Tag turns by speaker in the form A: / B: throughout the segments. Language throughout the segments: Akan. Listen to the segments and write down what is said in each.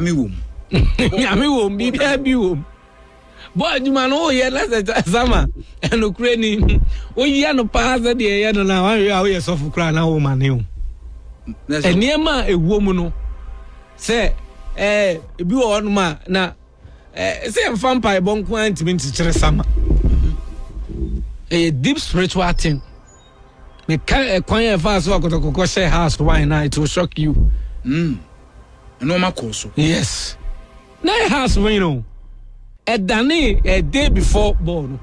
A: Me wom.
B: Me wom be wom. Boy, you man, oh, yeah, that's summer. And Ukraine, oh, yeah, no pass the year, no, now I are so for crying out, woman. And near ma a woman, say, be on ma, now, say, I'm vampire bon quant to Mr. Summer. A deep spiritual thing. Me can't acquire fast walk to the Koshe house, why not? It will shock you.
A: No, my course.
B: Yes. Now, house, you know. A day before born.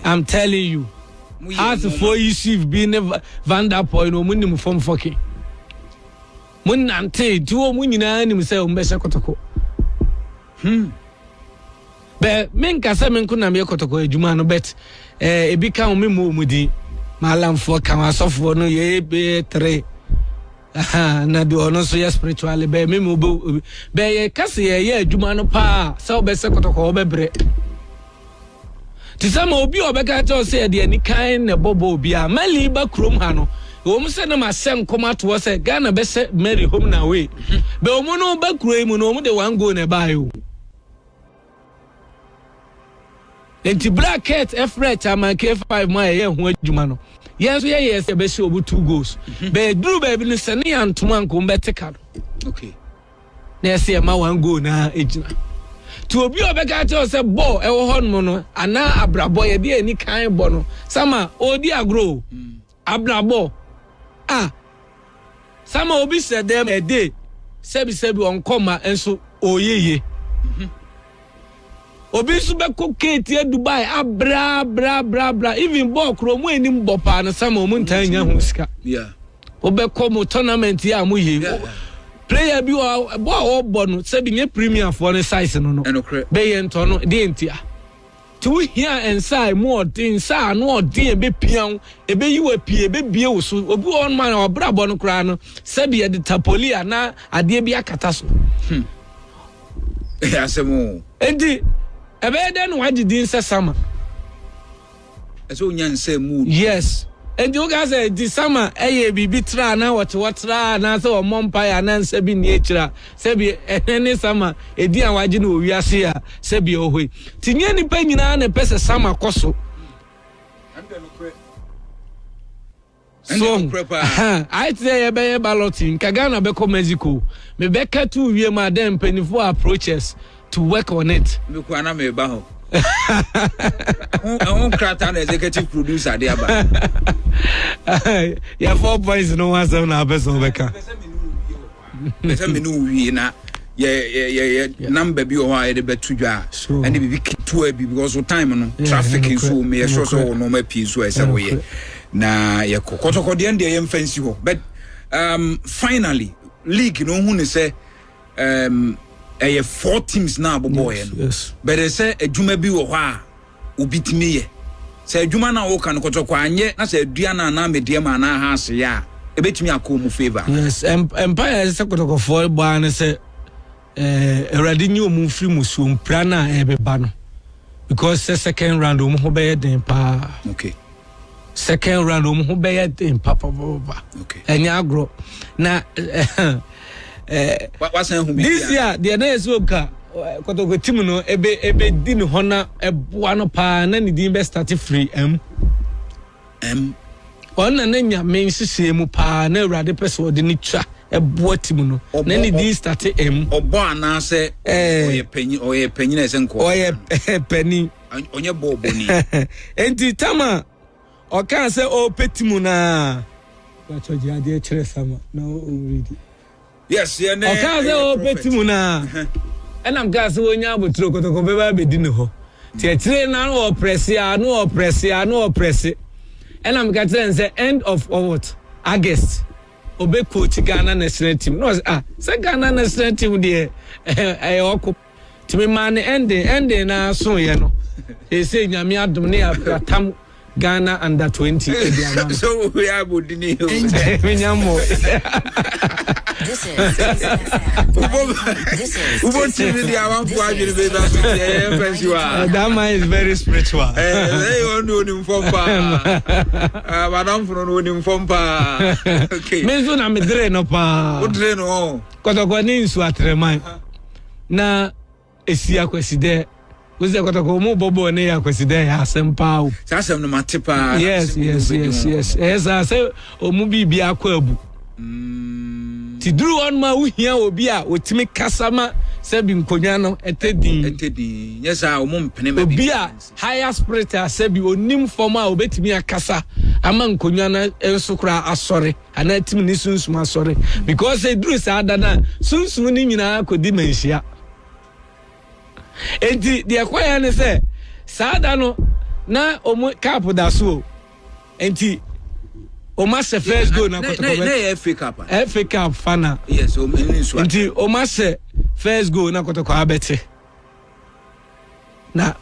B: I'm telling you. As for you see being Vanderpool, no minimum from fucking. Mun ante, 2 women and say Asante Kotoko. But men Casamen couldn't be a Kotoko, Jumano bet. A become me mudi. Malam for Kamas for no ye be 3. Na do no so spiritually be me mo be kase ye adwuma no pa se obese kotoko obebre ti sama obi obeka to se de ani kan ne bobo obi a mali ba krom ha no wo mu se na ma se nkoma to se Ghana be se Mary home na we be omu no ba kro mu no omu de wan go ne ba yo enti bracket Fret ama K5 ma ye ho adwuma no. Yes, yes, a best over 2 goals. But Drew baby, Sani and Tuman come back to car.
A: Okay.
B: There's a ma 1 go now, Ejina. To be a begato say, Bo, a hormono, and now Abraboy, a dear any kind bono. Sama, oh dear grow. Abrabo. Ah. Sama obi said them a day. Sebi on comma and so, oh ye. Obi sube cookate here Dubai bra even ball kromo enim bopa na sama omuntan nya huska
A: yeah
B: obe komo tournament ya mu ye player bi o ball no se bi nye premier for the size no be ye nto no de ntia to here inside more things sa no de be pian e be yiwa pie be bie wo so obi on man obrabo no kra no se bi de tapoli ana ade bi akata so
A: asemo
B: enti ebe den waji din se sama
A: eso nyan se mood
B: yes and you guys say di sama eye bibi tra na watra na se o mompire na nse bi ni echira se bi ene sama edi an waji na owiase a se bi ohwe tinye ni pa nyina na pese sama koso so I say ebe balloting Kagana be ko Mexico me be ka tu wie ma dem penifo approaches to work on it.
A: Me ko ana me ba ho. On krata na executive producer dey aba.
B: Ya 4 points no one say na person beka.
A: Pese me no wie na ye number bi o ha ye de betu dwa and be kitu abi because of time no traffic so me sure so no ma pi so e say we na ye Kotoko de ye fancy ho but finally league no hu ne say 4 teams now boy
B: yes
A: but they say adwuma bi wo ha obitimi ye say adwuma na wo kan Kotoko anye na say aduana na mediam na ha ase ya ebetimi akomu favor
B: yes empire say Kotoko for ba na say already new mu free musu mpra na ebeba no because the second round omo ho be den pa
A: okay
B: second round omo ho be den pa
A: okay
B: enya agro na this year the next week Kotoko team no ebe di no hona eboa no pa na ni din be start free ona na nya men sisi mu pa na urade person odi ni twa eboa team no na ni din start
A: obo ana se oye panyi na ese nko
B: oye pani
A: onye bobo ni
B: enti tama o kan se o petimu na wacho ji ade chere sama na o ready
A: yes yeah na
B: o kan se o petimu na enam gas wonya abotro Kotoko beba be di ne ho tietire na no press enam ka tell say end of what August obe coach Ghana national team no say Ghana national team there okop timi man ending na so ye no e say nyame adom ne atam Ghana under 20
A: so we are budini
C: This is
B: that man is very spiritual.
A: Okay.
B: Me so na me dre no pa.
A: O dre no.
B: Kotoko ni nsu atreman. na esi akwesi de Kusi Kotoko mo bobo ne akwesi de ya sempa o
A: Sasem no matepa
B: yes I say omu bibia akwa abu ti duru on ma wuhia obi a otimi kasama sebi nkonya no etedin
A: yes a omu mpene ma
B: obi a higher spirit a sebi onim form a obetimi akasa ama nkonya na enso kura asore ana etimi ni sunsum asore because e duru sa adana sunsum ni nyina akodi manhia enti de akwaya ne se saada no na omu cap da so enti Oma se first goal na Kotoko
A: na FA Cup
B: fana
A: yes o meninso
B: enti Oma se first goal na Kotoko abete na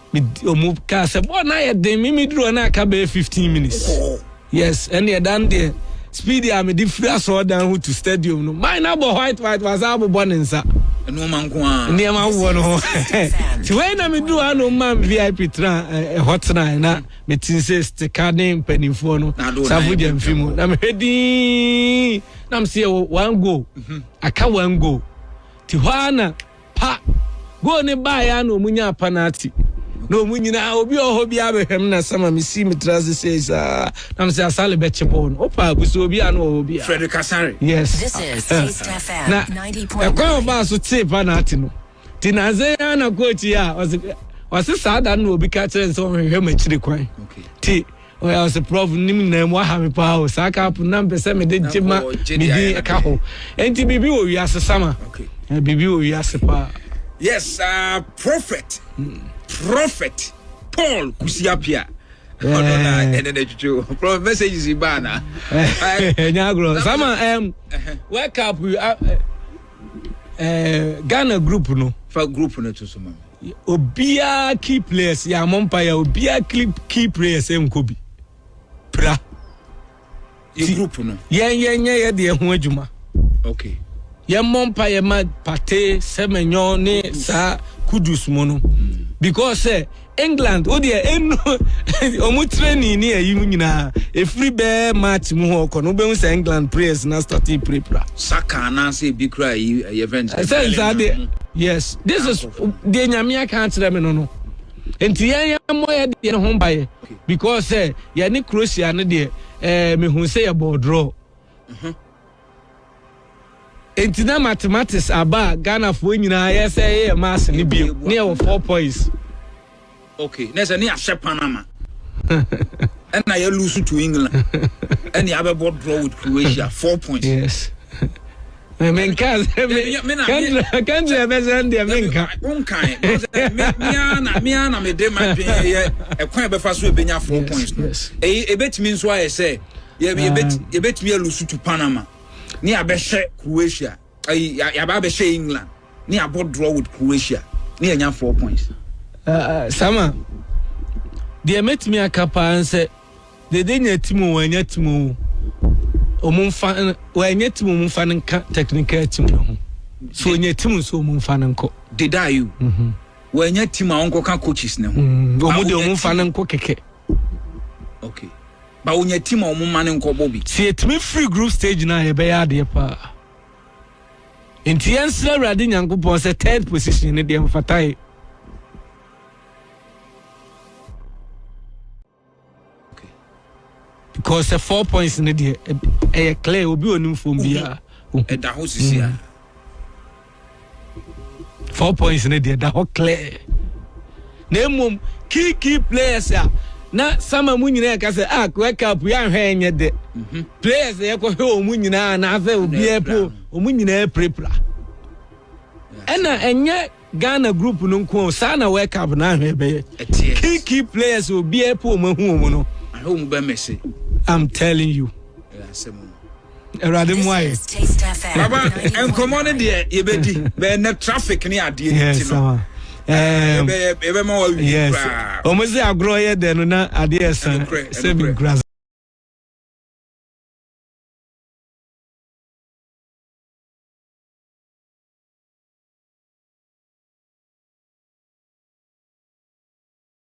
B: omu ka se bo na ye den mi duro na aka be 15 minutes yes and ye dan there speedy am di free so down to stadium no mine na bo white was abo bonensa
A: no man ko a
B: ne ma wo no ti we na me duro no man VIP tra hotline na me tinse sticker ne penifo no safu je mfimu na me hedi na mse one go aka one go ti hwana pa go ne ba ya na omunya penalty no munyina obi oho bi abehwem na sama me see me traze says na mse asale bechebon opa buso obi anu obi
A: Frederick Kasari
C: this is Taste FM 90.1
B: ekwa ba so tip penalty no ti na ze na coach ya wase saada no obi ka kire so hwehwe machiri kwan ti o ya se prof nim na mo ha me pa o saka pu na mpese me de jema me di ka ho enti bibi o wi asesama bibi o wi asepa
A: yes Prophet Paul Kusi apia. No na ene chuchu. Prophet messages ibana.
B: Nyagro. Sama wake up Ghana group no.
A: For group no to so mama.
B: Obia key players ya Mompire obia key players enkobi. Pra.
A: Your group no.
B: Ye de ho adwuma.
A: Okay.
B: Ye Mompire ma pate semenyo ne sa kudus mono. Because England o de omu training ni ayi nyina e free bear match mu ho ko no be say England players na start prepare
A: saka na say bi kra yi event
B: yes this is the nyamia can't tell me no enti yan moye de ho baye because ya ni Croatia no de me hu say ya ball draw enti na mathematics aba Ghana fo nyina ya say ya mass ni bi ni 4 points.
A: Okay, next any a Panama. And I lose to England. And you have a board draw with Croatia, 4 points.
B: Yes. I mean, can't
A: Miana, me de my a quite before 4 points. A bet means why I say, you bet me a lose to Panama. Near Beshe, Croatia. I Beshe England. Near board draw with Croatia. Near 4 points.
B: Sama they met me a capa and said they didn't timo when yet mo omumfa when yet mumfan technical team so when yet so mumfan ko
A: did I you when yet team uncle can coaches now
B: omumfan ko keke
A: okay but when yet team mumman ko Bobby
B: see it me free group stage na e be ya de pa enti answer radi nyankopon say third position ne de mfatai because 4 points in the clear will be on from bia
A: at the house is here
B: 4 points in the that clear name key players ya na sama munyina ka say wake up ya hwenye de players ya ko he omunyina na afa obi epo omunyina prepra ena enye Ghana group no nko sana wake up na hwebe key players obi epo omahu omu no
A: home be messy.
B: I'm telling you. Erade moye.
A: Baba, en common there, you be na traffic ni ade
B: yes,
A: ebe ma wa wi.
B: Yes. Omozi agro ye de no na ade esan.